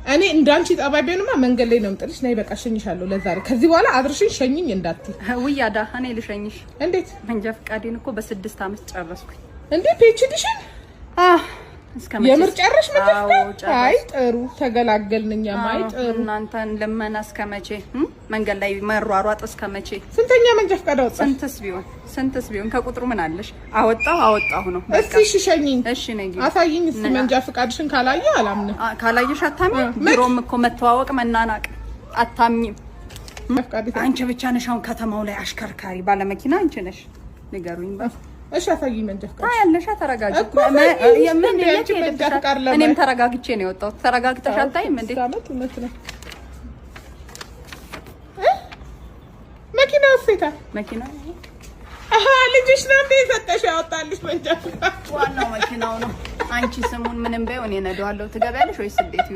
እኔ እንዳንቺ ጠባይ ቢሆንማ መንገድ ላይ ነው የምጥልሽ። ነይ በቃ ሸኝሻለሁ ለዛሬ። ከዚህ በኋላ አድርሽኝ ሸኝኝ እንዳትይ። ውያዳ እኔ ልሸኝሽ። እንዴት? መንጃ ፈቃዴን እኮ በ6 አመት ጨረስኩኝ። እንዴ ፒኤችዲሽን? እስከመቼ የምር ጨረሽ? አይ ጥሩ ተገላገልንኛ። ማይ ጥሩ። እናንተን ለመና እስከመቼ? መንገድ ላይ መሯሯጥ እስከመቼ? ስንተኛ መንጃ ፈቃድ አወጣሽ? ስንትስ ቢሆን ከቁጥሩ ምን አለሽ? አወጣሁ ነው። እስቲ እሺ ሸኝኝ። እሺ ነኝ። አሳይኝ እስቲ መንጃ ፈቃድሽን። ካላየሁ አላምንም። ካላየሽ አታምኚም። ድሮም እኮ መተዋወቅ መናናቅ አታምኚም። አንቺ ብቻ ነሽ አሁን ከተማው ላይ አሽከርካሪ ባለመኪና አንቺ ነሽ። ንገሩኝ። እሺ አሳይኝ መንጃ ፈቃድ። ታያለሽ። ተረጋጊ። እኔም ተረጋግቼ ነው የወጣሁት። ተረጋግተሽ አታይም እንዴ? መኪና ወፍታ መኪና ልጅሽ ነው እንዴ ሰጠሽ ያወጣልሽ መንጃ ፈቃድ? ዋናው መኪናው ነው። አንቺ ስሙን ምንም ባይሆን እኔ ነዳዋለሁ። ትገቢያለሽ ወይስ እንዴት?